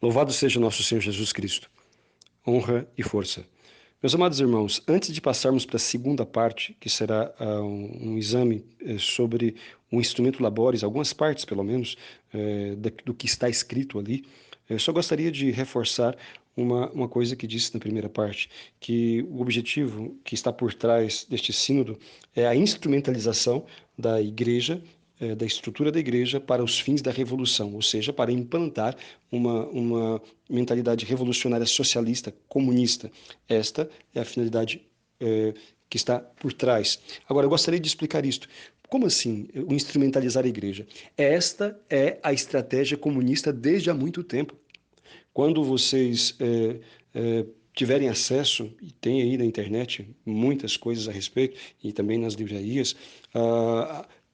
Louvado seja nosso Senhor Jesus Cristo. Honra e força. Meus amados irmãos, antes de passarmos para a segunda parte, que será um exame sobre o instrumento Labores, algumas partes pelo menos, do que está escrito ali, eu só gostaria de reforçar uma coisa que disse na primeira parte, que o objetivo que está por trás deste sínodo é a instrumentalização da igreja, da estrutura da igreja para os fins da revolução, ou seja, para implantar uma mentalidade revolucionária socialista, comunista. Esta é a finalidade que está por trás. Agora, eu gostaria de explicar isto. Como assim o instrumentalizar a igreja? Esta é a estratégia comunista desde há muito tempo. Quando vocês tiverem acesso, e tem aí na internet muitas coisas a respeito, e também nas livrarias,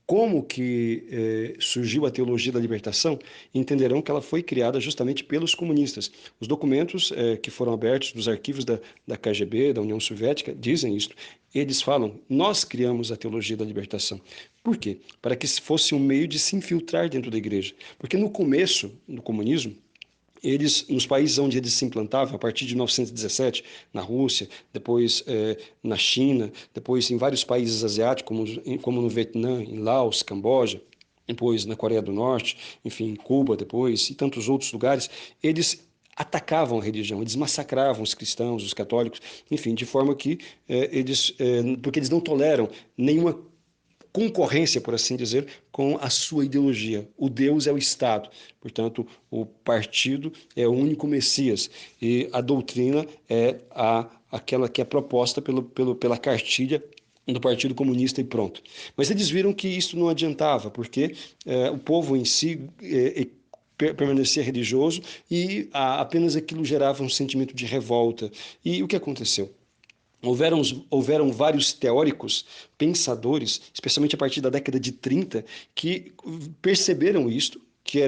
como que surgiu a teologia da libertação, entenderão que ela foi criada justamente pelos comunistas. Os documentos que foram abertos dos arquivos da KGB, da União Soviética, dizem isso. Eles falam, nós criamos a teologia da libertação. Por quê? Para que fosse um meio de se infiltrar dentro da igreja. Porque no começo do comunismo, eles, nos países onde eles se implantavam, a partir de 1917, na Rússia, depois na China, depois em vários países asiáticos, como no Vietnã, em Laos, Camboja, depois na Coreia do Norte, enfim, em Cuba depois, e tantos outros lugares, eles atacavam a religião, eles massacravam os cristãos, os católicos, enfim, de forma que porque eles não toleram nenhuma concorrência, por assim dizer, com a sua ideologia. O Deus é o Estado, portanto, o partido é o único Messias e a doutrina é aquela que é proposta pela cartilha do Partido Comunista e pronto. Mas eles viram que isso não adiantava, porque o povo em si permanecia religioso e apenas aquilo gerava um sentimento de revolta. E o que aconteceu? Houveram vários teóricos, pensadores, especialmente a partir da década de 30, que perceberam isto, que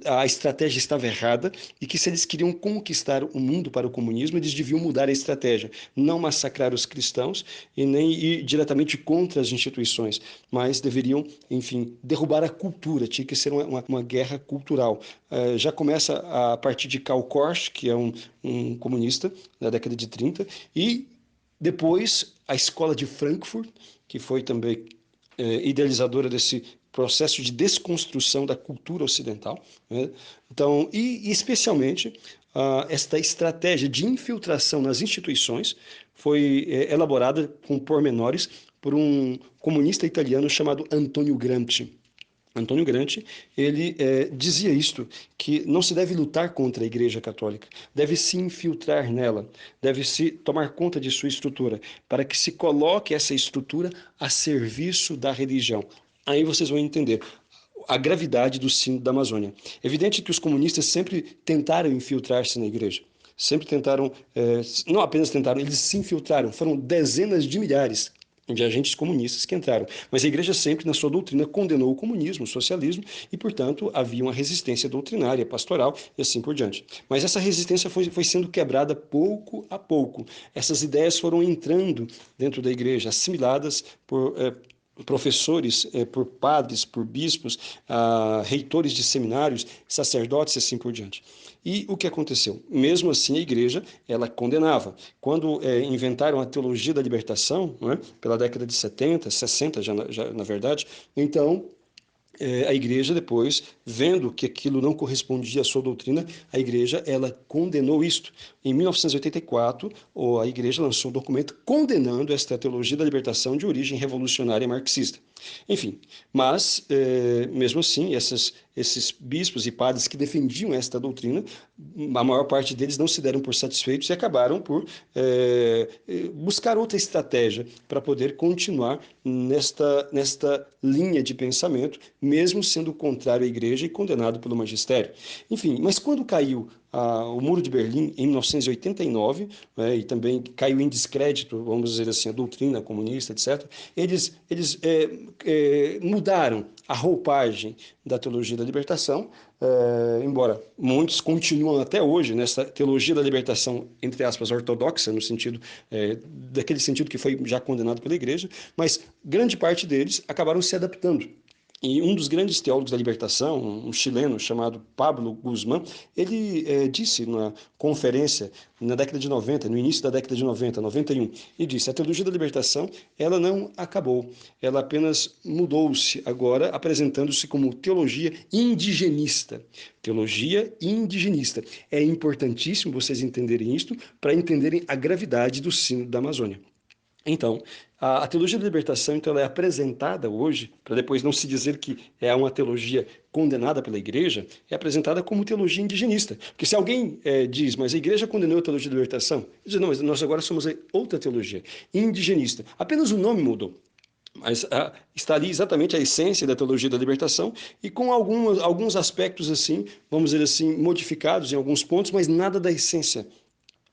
a estratégia estava errada e que se eles queriam conquistar o mundo para o comunismo, eles deviam mudar a estratégia, não massacrar os cristãos e nem ir diretamente contra as instituições, mas deveriam, enfim, derrubar a cultura, tinha que ser uma guerra cultural. Já começa a partir de Karl Korsch, que é um comunista da década de 30, e depois, a escola de Frankfurt, que foi também idealizadora desse processo de desconstrução da cultura ocidental, né? Então, e especialmente esta estratégia de infiltração nas instituições foi elaborada com pormenores por um comunista italiano chamado Antonio Gramsci. Antônio Gramsci, ele dizia isto, que não se deve lutar contra a Igreja Católica, deve se infiltrar nela, deve se tomar conta de sua estrutura, para que se coloque essa estrutura a serviço da religião. Aí vocês vão entender a gravidade do sino da Amazônia. É evidente que os comunistas sempre tentaram infiltrar-se na igreja, sempre tentaram, não apenas tentaram, eles se infiltraram, foram dezenas de milhares de agentes comunistas que entraram. Mas a igreja sempre, na sua doutrina, condenou o comunismo, o socialismo, e, portanto, havia uma resistência doutrinária, pastoral e assim por diante. Mas essa resistência foi sendo quebrada pouco a pouco. Essas ideias foram entrando dentro da igreja, assimiladas por professores, por padres, por bispos, reitores de seminários, sacerdotes e assim por diante. E o que aconteceu? Mesmo assim, a igreja, ela condenava. Quando inventaram a teologia da libertação, né, pela década de 70, 60 já na verdade, então a igreja depois, vendo que aquilo não correspondia à sua doutrina, a igreja ela condenou isto. Em 1984, a igreja lançou um documento condenando esta teologia da libertação de origem revolucionária marxista. Enfim, mas, mesmo assim, esses bispos e padres que defendiam esta doutrina, a maior parte deles não se deram por satisfeitos e acabaram por buscar outra estratégia para poder continuar nesta linha de pensamento, mesmo sendo contrário à igreja e condenado pelo magistério. Enfim, mas quando caiu o Muro de Berlim em 1989, né, e também caiu em descrédito, vamos dizer assim, a doutrina comunista, etc., eles mudaram a roupagem da teologia da libertação, embora muitos continuam até hoje nessa teologia da libertação, entre aspas, ortodoxa, no sentido, daquele sentido que foi já condenado pela igreja, mas grande parte deles acabaram se adaptando E um dos grandes teólogos da libertação, um chileno chamado Pablo Guzmán, ele disse numa conferência na década de 90, no início da década de 90, 91, e disse: a teologia da libertação, ela não acabou, ela apenas mudou-se agora, apresentando-se como teologia indigenista. Teologia indigenista. É importantíssimo vocês entenderem isto para entenderem a gravidade do Sínodo da Amazônia. Então, a teologia da libertação, então, ela é apresentada hoje, para depois não se dizer que é uma teologia condenada pela igreja, é apresentada como teologia indigenista. Porque se alguém diz, mas a igreja condenou a teologia da libertação, diz, não, mas nós agora somos outra teologia, indigenista. Apenas o nome mudou. Mas está ali exatamente a essência da teologia da libertação e com alguns aspectos assim, vamos dizer assim, modificados em alguns pontos, mas nada da essência.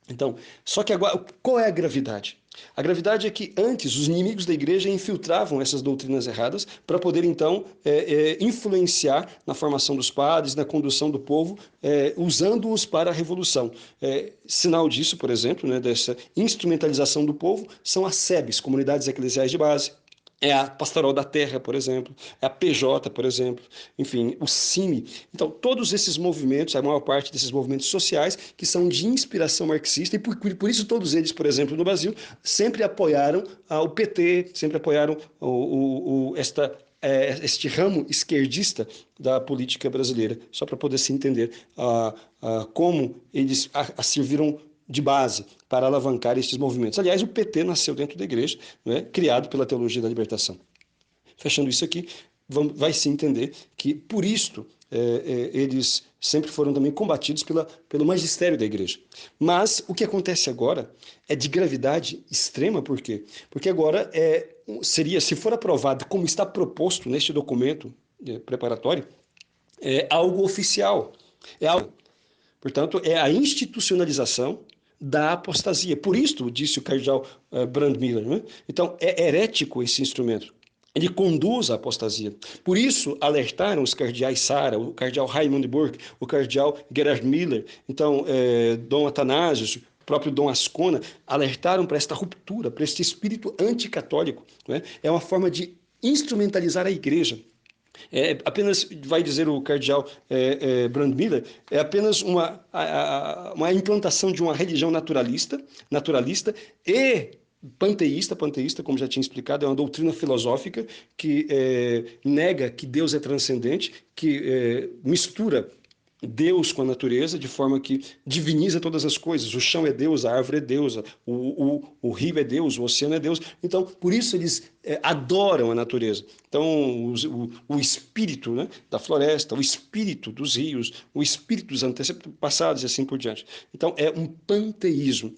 Então, só que agora, qual é a gravidade? A gravidade é que antes os inimigos da igreja infiltravam essas doutrinas erradas para poder então influenciar na formação dos padres, na condução do povo, usando-os para a revolução. Sinal disso, por exemplo, né, dessa instrumentalização do povo, são as SEBs, comunidades eclesiais de base. É a Pastoral da Terra, por exemplo, é a PJ, por exemplo, enfim, o CIMI. Então, todos esses movimentos, a maior parte desses movimentos sociais, que são de inspiração marxista, e por isso todos eles, por exemplo, no Brasil, sempre apoiaram o PT, sempre apoiaram este ramo esquerdista da política brasileira, só para poder se entender como eles serviram de base para alavancar estes movimentos. Aliás, o PT nasceu dentro da igreja, né, criado pela teologia da libertação. Fechando isso aqui, vai se entender que, por isto, eles sempre foram também combatidos pelo magistério da igreja. Mas o que acontece agora é de gravidade extrema, por quê? Porque agora seria, se for aprovado como está proposto neste documento preparatório, é algo oficial. Portanto, é a institucionalização da apostasia. Por isso, disse o cardeal Brandmiller, né? Então, é herético esse instrumento. Ele conduz à apostasia. Por isso, alertaram os cardeais Sara, o cardeal Raimund Burke, o cardeal Gerhard Miller, então, Dom Atanásio, o próprio Dom Ascona, alertaram para esta ruptura, para este espírito anticatólico. Né? É uma forma de instrumentalizar a igreja. Apenas, vai dizer o cardeal Brandmiller, é apenas uma implantação de uma religião naturalista e panteísta, como já tinha explicado, é uma doutrina filosófica que nega que Deus é transcendente, que mistura Deus com a natureza, de forma que diviniza todas as coisas. O chão é Deus, a árvore é Deus, o rio é Deus, o oceano é Deus. Então, por isso eles adoram a natureza. Então, o espírito, né, da floresta, o espírito dos rios, o espírito dos antepassados e assim por diante. Então, é um panteísmo,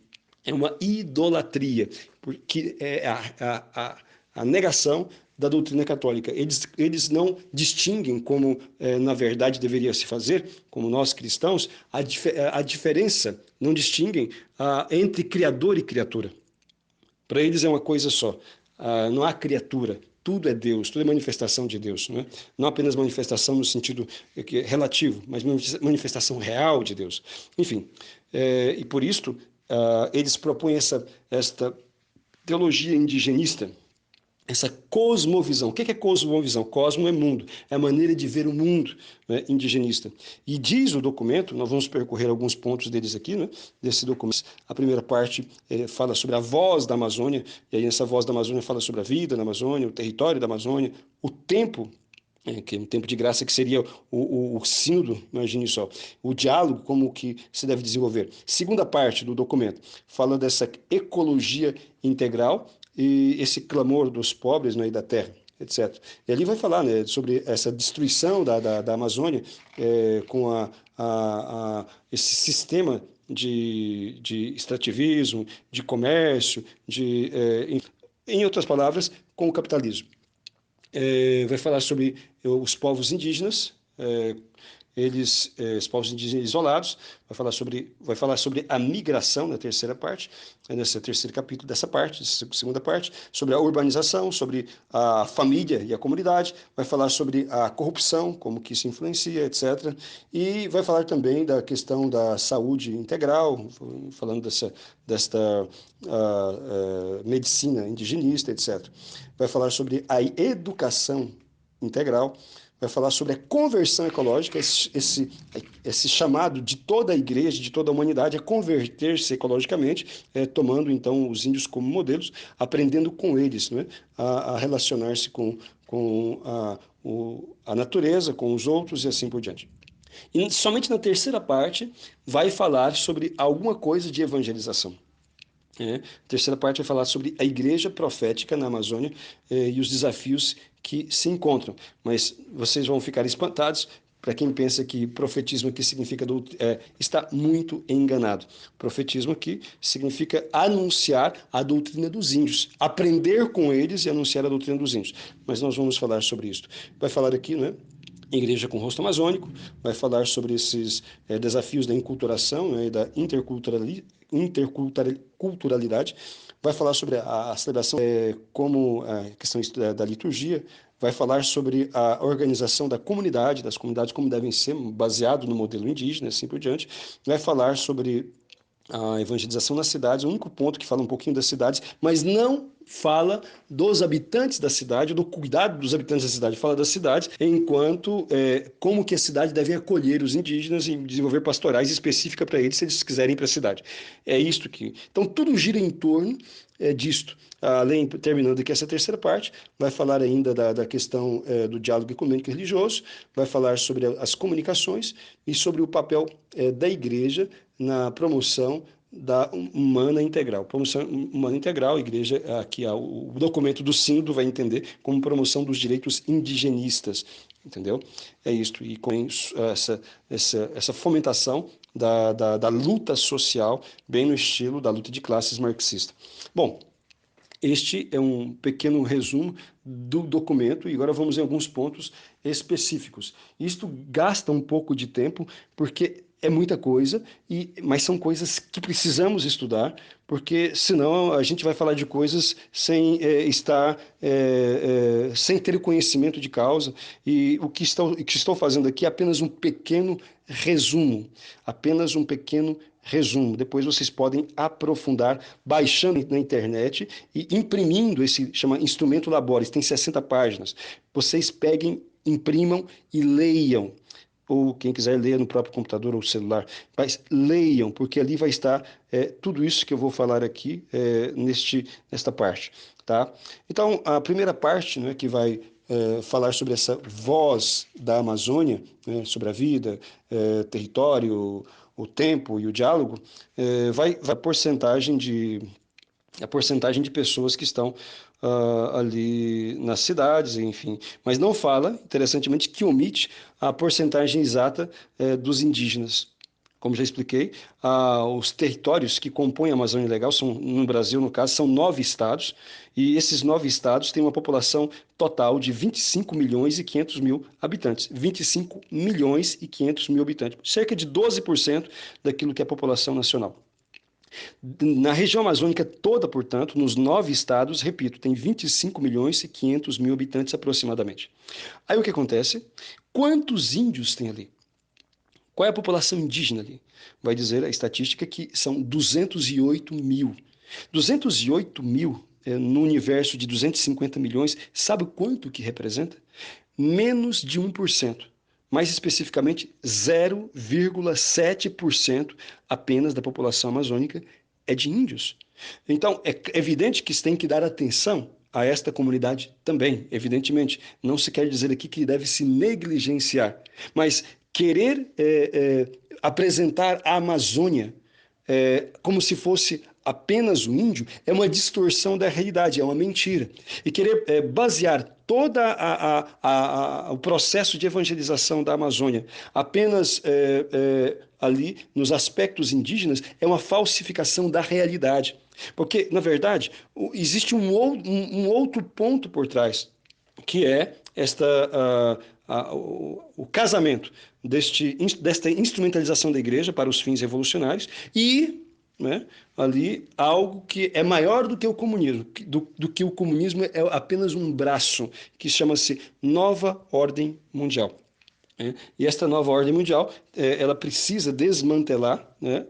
é uma idolatria, porque é a negação da doutrina católica. Eles não distinguem como, na verdade, deveria se fazer, como nós cristãos, a diferença, não distinguem entre criador e criatura. Para eles é uma coisa só. Não há criatura. Tudo é Deus, tudo é manifestação de Deus. Né? Não apenas manifestação no sentido relativo, mas manifestação real de Deus. Enfim, e por isto, eles propõem esta teologia indigenista, essa cosmovisão. O que é cosmovisão? Cosmo é mundo, é a maneira de ver o mundo, né, indigenista. E diz o documento, nós vamos percorrer alguns pontos deles aqui, né, desse documento. A primeira parte fala sobre a voz da Amazônia, e aí essa voz da Amazônia fala sobre a vida na Amazônia, o território da Amazônia, o tempo, que é um tempo de graça, que seria o sínodo, imagine só, o diálogo, como que se deve desenvolver. Segunda parte do documento fala dessa ecologia integral, e esse clamor dos pobres, né, e da terra, etc. E ali vai falar, né, sobre essa destruição da Amazônia com esse sistema de extrativismo, de comércio, em outras palavras, com o capitalismo. Vai falar sobre os povos indígenas, os povos indígenas isolados, vai falar sobre a migração na terceira parte, nesse terceiro capítulo dessa parte, segunda parte, sobre a urbanização, sobre a família e a comunidade, vai falar sobre a corrupção, como que isso influencia, etc. E vai falar também da questão da saúde integral, falando desta medicina indigenista, etc. Vai falar sobre a educação integral, vai falar sobre a conversão ecológica, esse chamado de toda a igreja, de toda a humanidade a converter-se ecologicamente, tomando então os índios como modelos, aprendendo com eles, né, a relacionar-se com a natureza, com os outros e assim por diante. E somente na terceira parte vai falar sobre alguma coisa de evangelização. A terceira parte vai falar sobre a igreja profética na Amazônia e os desafios que se encontram. Mas vocês vão ficar espantados. Para quem pensa que profetismo aqui significa está muito enganado. Profetismo aqui significa anunciar a doutrina dos índios, aprender com eles e anunciar a doutrina dos índios. Mas nós vamos falar sobre isso. Vai falar aqui, né? Igreja com rosto amazônico, vai falar sobre esses desafios da enculturação, né, e da interculturalidade, vai falar sobre a celebração como a questão da liturgia, vai falar sobre a organização da comunidade, das comunidades como devem ser, baseado no modelo indígena, assim por diante, vai falar sobre a evangelização nas cidades, o único ponto que fala um pouquinho das cidades, mas não fala dos habitantes da cidade, do cuidado dos habitantes da cidade, fala das cidades, enquanto como que a cidade deve acolher os indígenas e desenvolver pastorais específicas para eles, se eles quiserem ir para a cidade. É isto que... Então, tudo gira em torno disto. Além, terminando aqui essa terceira parte, vai falar ainda da questão do diálogo ecumênico e religioso, vai falar sobre as comunicações e sobre o papel da igreja na promoção da humana integral. Promoção humana integral, a igreja, aqui o documento do Sínodo vai entender como promoção dos direitos indigenistas, entendeu? É isto, e com essa fomentação da luta social, bem no estilo da luta de classes marxista. Bom, este é um pequeno resumo do documento e agora vamos em alguns pontos específicos. Isto gasta um pouco de tempo porque é muita coisa, mas são coisas que precisamos estudar, porque senão a gente vai falar de coisas sem sem ter conhecimento de causa. E o que estou fazendo aqui é apenas um pequeno resumo, apenas um pequeno resumo. Depois vocês podem aprofundar baixando na internet e imprimindo chama Instrumento Labores, tem 60 páginas. Vocês peguem, imprimam e leiam. Ou quem quiser ler no próprio computador ou celular, mas leiam, porque ali vai estar tudo isso que eu vou falar aqui nesta parte. Tá? Então, a primeira parte, né, que vai falar sobre essa voz da Amazônia, né, sobre a vida, território, o tempo e o diálogo, vai a porcentagem de pessoas que estão ali nas cidades, enfim. Mas não fala, interessantemente, que omite a porcentagem exata dos indígenas. Como já expliquei, os territórios que compõem a Amazônia Legal, no Brasil, no caso, são 9 estados, e esses 9 estados têm uma população total de 25 milhões e 500 mil habitantes. 25 milhões e 500 mil habitantes, cerca de 12% daquilo que é a população nacional. Na região amazônica toda, portanto, nos 9 estados, repito, tem 25 milhões e 500 mil habitantes aproximadamente. Aí o que acontece? Quantos índios tem ali? Qual é a população indígena ali? Vai dizer a estatística que são 208 mil. 208 mil no universo de 250 milhões, sabe quanto que representa? Menos de 1%. Mais especificamente, 0,7% apenas da população amazônica é de índios. Então, é evidente que se tem que dar atenção a esta comunidade também, evidentemente. Não se quer dizer aqui que deve se negligenciar, mas querer apresentar a Amazônia como se fosse apenas o índio é uma distorção da realidade, é uma mentira. E querer basear todo o processo de evangelização da Amazônia apenas ali nos aspectos indígenas é uma falsificação da realidade. Porque, na verdade, existe um outro ponto por trás, que é o casamento desta instrumentalização da igreja para os fins revolucionários e, né, ali algo que é maior do que o comunismo, do que o comunismo é apenas um braço, que chama-se Nova Ordem Mundial. E esta nova ordem mundial, ela precisa desmantelar, né,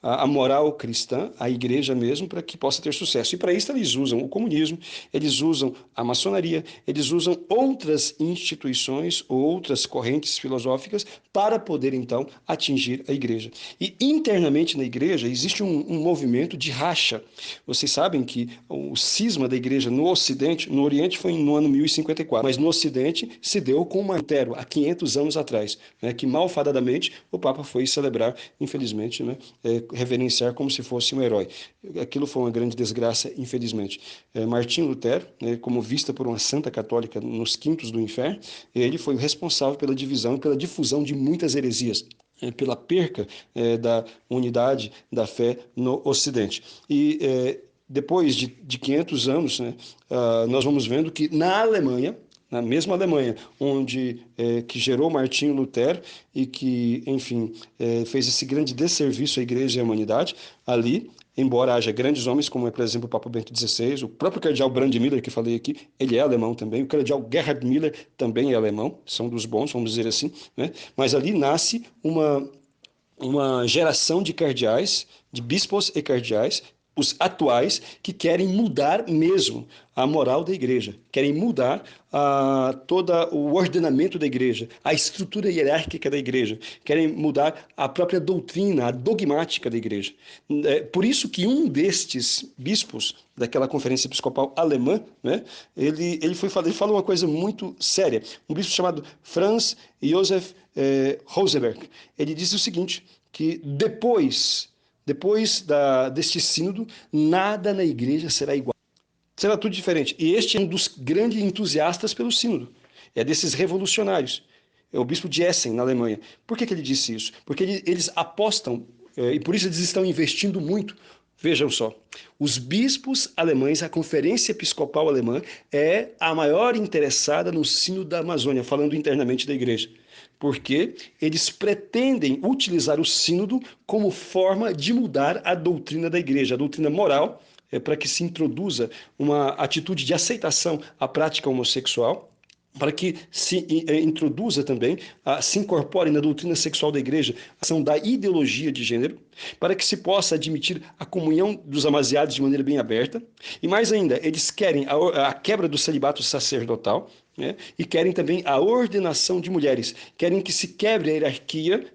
a moral cristã, a igreja mesmo, para que possa ter sucesso. E para isso eles usam o comunismo, eles usam a maçonaria, eles usam outras instituições, outras correntes filosóficas para poder, então, atingir a igreja. E internamente na igreja existe um movimento de racha. Vocês sabem que o cisma da igreja no Ocidente, no Oriente foi no ano 1054, mas no Ocidente se deu com Lutero, há 500 anos atrás, né, que malfadadamente o Papa foi celebrar, infelizmente, né, reverenciar como se fosse um herói. Aquilo foi uma grande desgraça, infelizmente. Martinho Lutero, né, como vista por uma santa católica nos quintos do inferno, ele foi o responsável pela divisão e pela difusão de muitas heresias, pela perca da unidade da fé no Ocidente. E depois de 500 anos, né, nós vamos vendo que na Alemanha, na mesma Alemanha, onde que gerou Martinho Lutero e que, enfim, fez esse grande desserviço à igreja e à humanidade, ali, embora haja grandes homens, como, por exemplo, o Papa Bento XVI, o próprio cardeal Brand Miller, que falei aqui, ele é alemão também, o cardeal Gerhard Miller também é alemão, são dos bons, vamos dizer assim, né? Mas ali nasce uma geração de cardeais, de bispos e cardeais, os atuais, que querem mudar mesmo a moral da igreja, querem mudar todo o ordenamento da igreja, a estrutura hierárquica da igreja, querem mudar a própria doutrina, a dogmática da igreja. Por isso que um destes bispos daquela conferência episcopal alemã, né, ele falou uma coisa muito séria, um bispo chamado Franz Josef Rosenberg. Ele disse o seguinte, que depois deste sínodo, nada na igreja será igual. Será tudo diferente. E este é um dos grandes entusiastas pelo sínodo. É desses revolucionários. É o bispo de Essen, na Alemanha. Por que ele disse isso? Porque eles apostam, e por isso eles estão investindo muito. Vejam só, os bispos alemães, a Conferência Episcopal Alemã, é a maior interessada no sínodo da Amazônia, falando internamente da igreja. Porque eles pretendem utilizar o sínodo como forma de mudar a doutrina da igreja, a doutrina moral, para que se introduza uma atitude de aceitação à prática homossexual, para que se introduza também, se incorpore na doutrina sexual da igreja a ação da ideologia de gênero, para que se possa admitir a comunhão dos amaziados de maneira bem aberta, e mais ainda, eles querem a quebra do celibato sacerdotal, né? E querem também a ordenação de mulheres, querem que se quebre a hierarquia,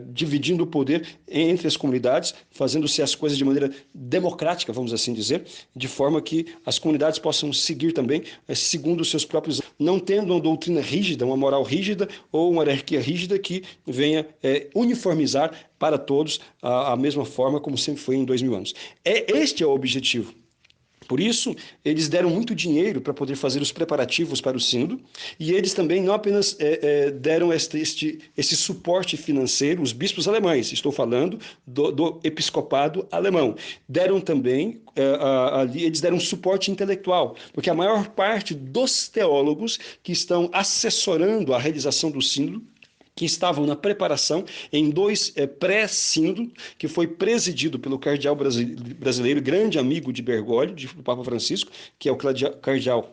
dividindo o poder entre as comunidades, fazendo-se as coisas de maneira democrática, vamos assim dizer, de forma que as comunidades possam seguir também, segundo os seus próprios, não tendo uma doutrina rígida, uma moral rígida ou uma hierarquia rígida que venha uniformizar para todos a mesma forma como sempre foi em 2000 anos. Este é o objetivo. Por isso, eles deram muito dinheiro para poder fazer os preparativos para o sínodo, e eles também não apenas deram esse suporte financeiro, os bispos alemães, estou falando do episcopado alemão, deram também, eles deram suporte intelectual, porque a maior parte dos teólogos que estão assessorando a realização do sínodo, que estavam na preparação em dois pré-sínodo, que foi presidido pelo cardeal brasileiro, grande amigo de Bergoglio, do Papa Francisco, que é o cardeal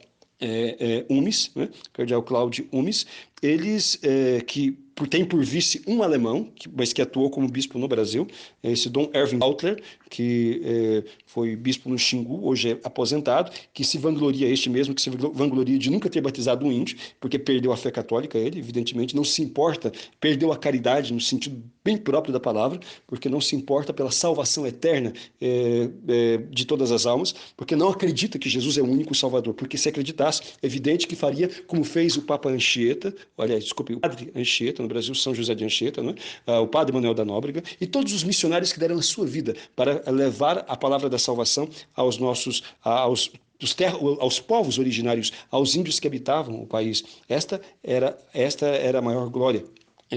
Umis, né? Cardeal Cláudio Umis, eles que tem por vice um alemão, mas que atuou como bispo no Brasil, esse Dom Erwin Gautler, que foi bispo no Xingu, hoje é aposentado, que se vangloria, este mesmo, que se vangloria de nunca ter batizado um índio, porque perdeu a fé católica, ele, evidentemente, não se importa, perdeu a caridade no sentido bem próprio da palavra, porque não se importa pela salvação eterna de todas as almas, porque não acredita que Jesus é o único Salvador, porque se acreditasse, é evidente que faria como fez o Papa Anchieta, aliás, desculpe, o Padre Anchieta, no Brasil, São José de Anchieta, né? O Padre Manuel da Nóbrega, e todos os missionários que deram a sua vida para levar a palavra da salvação aos aos povos originários, aos índios que habitavam o país. Esta era a maior glória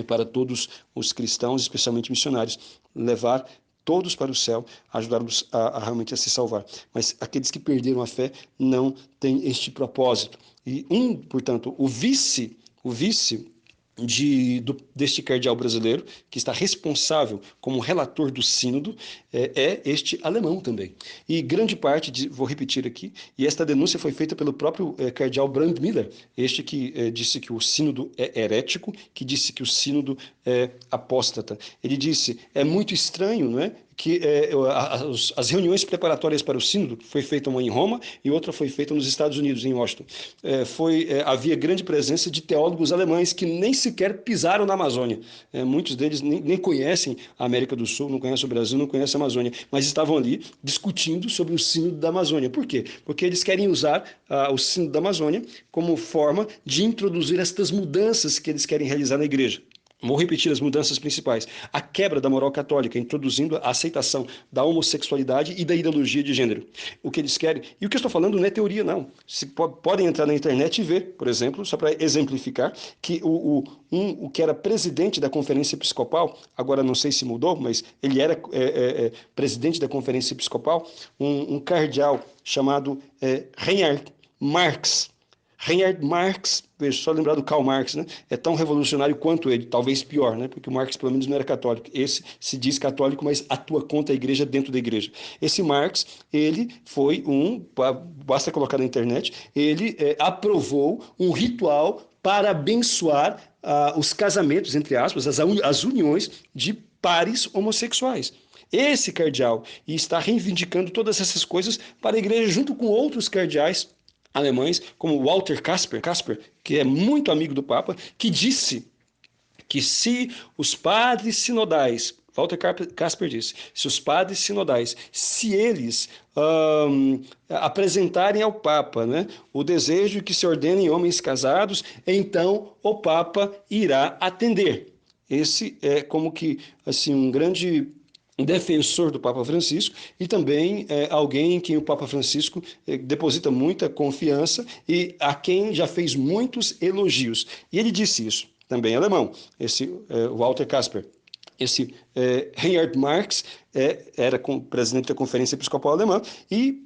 para todos os cristãos, especialmente missionários, levar todos para o céu, ajudar-los a realmente a se salvar. Mas aqueles que perderam a fé não têm este propósito. E portanto, o vice deste cardeal brasileiro, que está responsável como relator do sínodo, é este alemão também. E grande parte, vou repetir aqui, e esta denúncia foi feita pelo próprio cardeal Brand Miller, este que disse que o sínodo é herético, que disse que o sínodo é apóstata. Ele disse, é muito estranho, não é? que as reuniões preparatórias para o sínodo, foi feita uma em Roma e outra foi feita nos Estados Unidos, em Washington. Havia grande presença de teólogos alemães que nem sequer pisaram na Amazônia. Muitos deles nem conhecem a América do Sul, não conhecem o Brasil, não conhecem a Amazônia, mas estavam ali discutindo sobre o sínodo da Amazônia. Por quê? Porque eles querem usar o sínodo da Amazônia como forma de introduzir estas mudanças que eles querem realizar na igreja. Vou repetir as mudanças principais. A quebra da moral católica, introduzindo a aceitação da homossexualidade e da ideologia de gênero. O que eles querem, e o que eu estou falando não é teoria, não. Podem entrar na internet e ver, por exemplo, só para exemplificar, que o que era presidente da Conferência Episcopal, agora não sei se mudou, mas ele era presidente da Conferência Episcopal, um cardeal chamado Reinhard Marx. Reinhard Marx, só lembrar do Karl Marx, né? É tão revolucionário quanto ele, talvez pior, né? Porque o Marx pelo menos não era católico. Esse se diz católico, mas atua contra a igreja dentro da igreja. Esse Marx, ele foi basta colocar na internet, ele aprovou um ritual para abençoar os casamentos, entre aspas, as uniões de pares homossexuais. Esse cardeal está reivindicando todas essas coisas para a igreja junto com outros cardeais alemães, como Walter Kasper, que é muito amigo do Papa, que disse que se os padres sinodais, Walter Kasper disse, se os padres sinodais, se eles apresentarem ao Papa, né, o desejo de que se ordenem homens casados, então o Papa irá atender. Esse é como que assim um grande defensor do Papa Francisco e também alguém em quem o Papa Francisco deposita muita confiança e a quem já fez muitos elogios. E ele disse isso, também alemão, esse Walter Kasper. Esse Reinhard Marx era presidente da Conferência Episcopal Alemã e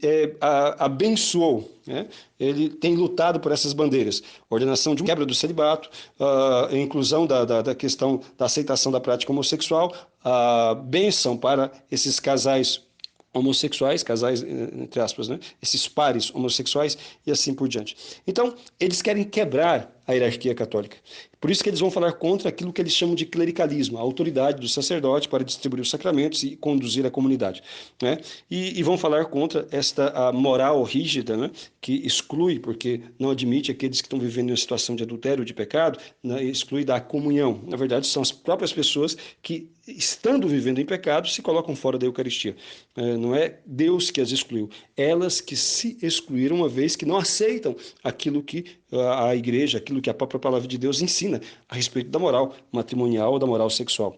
abençoou, né? Ele tem lutado por essas bandeiras, ordenação de quebra do celibato, a inclusão da questão da aceitação da prática homossexual, a bênção para esses casais homossexuais, casais, entre aspas, né? Esses pares homossexuais e assim por diante. Então, eles querem quebrar a hierarquia católica. Por isso que eles vão falar contra aquilo que eles chamam de clericalismo, a autoridade do sacerdote para distribuir os sacramentos e conduzir a comunidade, né? E vão falar contra esta moral rígida, né? Que exclui, porque não admite aqueles que estão vivendo em uma situação de adultério, de pecado, né? Exclui da comunhão. Na verdade, são as próprias pessoas que, estando vivendo em pecado, se colocam fora da Eucaristia. Não é Deus que as excluiu, elas que se excluíram uma vez que não aceitam aquilo que a igreja, aquilo que a própria palavra de Deus ensina a respeito da moral matrimonial ou da moral sexual.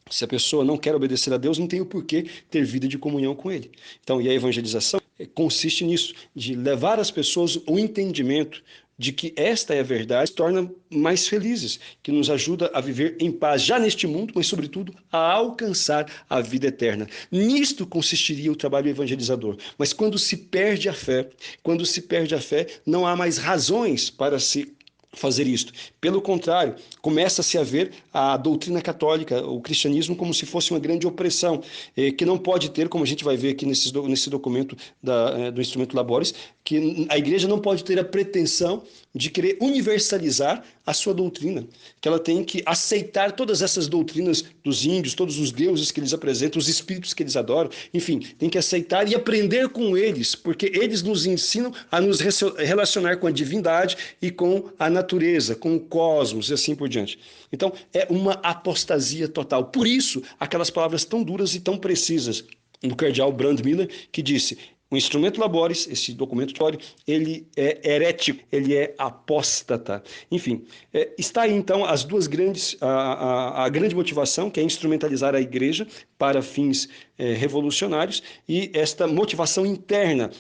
Se a pessoa não quer obedecer a Deus, não tem o porquê ter vida de comunhão com Ele. Então, e a evangelização consiste nisso, de levar as pessoas o entendimento de que esta é a verdade, torna mais felizes, que nos ajuda a viver em paz, já neste mundo, mas sobretudo a alcançar a vida eterna. Nisto consistiria o trabalho evangelizador. Mas quando se perde a fé, não há mais razões para se fazer isto. Pelo contrário, começa-se a ver a doutrina católica, o cristianismo, como se fosse uma grande opressão, que não pode ter, como a gente vai ver aqui nesse documento do Instrumento Laboris, que a igreja não pode ter a pretensão de querer universalizar a sua doutrina, que ela tem que aceitar todas essas doutrinas dos índios, todos os deuses que eles apresentam, os espíritos que eles adoram, enfim, tem que aceitar e aprender com eles, porque eles nos ensinam a nos relacionar com a divindade e com a natureza, com o cosmos e assim por diante. Então, é uma apostasia total. Por isso, aquelas palavras tão duras e tão precisas do cardeal Brandmüller, que disse: o Instrumento Laboris, esse documento teórico, ele é herético, ele é apóstata. Enfim, está aí então as duas grandes, a grande motivação, que é instrumentalizar a igreja para fins revolucionários, e esta motivação interna,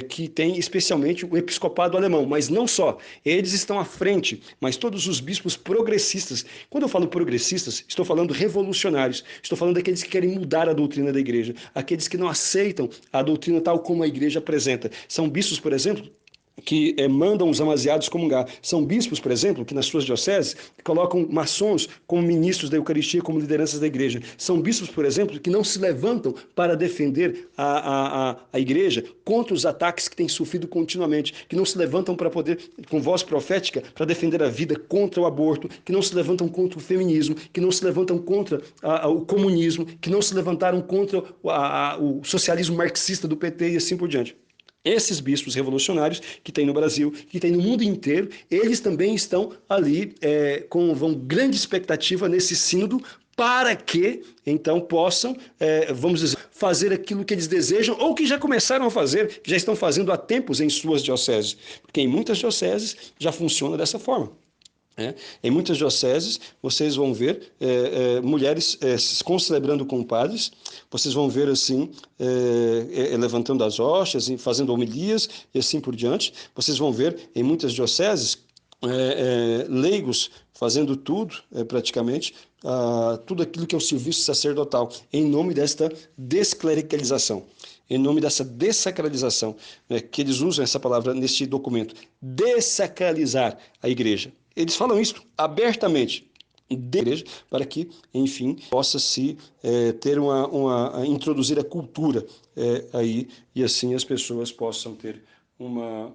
que tem especialmente o episcopado alemão, mas não só. Eles estão à frente, mas todos os bispos progressistas. Quando eu falo progressistas, estou falando revolucionários, estou falando daqueles que querem mudar a doutrina da igreja, aqueles que não aceitam a doutrina tal como a igreja apresenta. São bispos, por exemplo, que mandam os amaziados comungar. São bispos, por exemplo, que nas suas dioceses colocam maçons como ministros da Eucaristia, como lideranças da igreja. São bispos, por exemplo, que não se levantam para defender a igreja contra os ataques que têm sofrido continuamente, que não se levantam para poder, com voz profética, para defender a vida contra o aborto, que não se levantam contra o feminismo, que não se levantam contra o comunismo, que não se levantaram contra o socialismo marxista do PT e assim por diante. Esses bispos revolucionários que tem no Brasil, que tem no mundo inteiro, eles também estão ali com grande expectativa nesse sínodo para que, então, possam, vamos dizer, fazer aquilo que eles desejam ou que já começaram a fazer, que já estão fazendo há tempos em suas dioceses. Porque em muitas dioceses já funciona dessa forma. Em muitas dioceses, vocês vão ver mulheres concelebrando com padres, vocês vão ver assim, levantando as hóstias, fazendo homilias e assim por diante. Vocês vão ver em muitas dioceses leigos fazendo tudo, praticamente, tudo aquilo que é o serviço sacerdotal, em nome desta desclericalização, em nome dessa dessacralização, que eles usam essa palavra neste documento, dessacralizar a igreja. Eles falam isso abertamente da igreja para que, enfim, possa se ter introduzir a cultura aí e assim as pessoas possam ter uma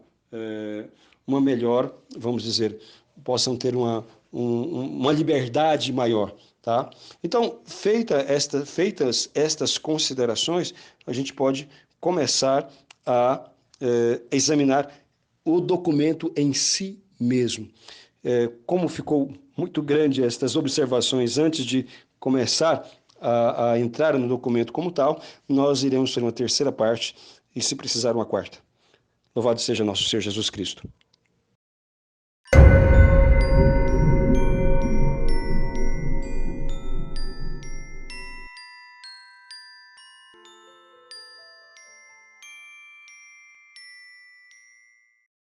melhor, vamos dizer, possam ter uma liberdade maior, tá? Então, feitas estas considerações, a gente pode começar a examinar o documento em si mesmo. Como ficou muito grande estas observações antes de começar a entrar no documento como tal, nós iremos ter uma terceira parte e, se precisar, uma quarta. Louvado seja nosso Senhor Jesus Cristo.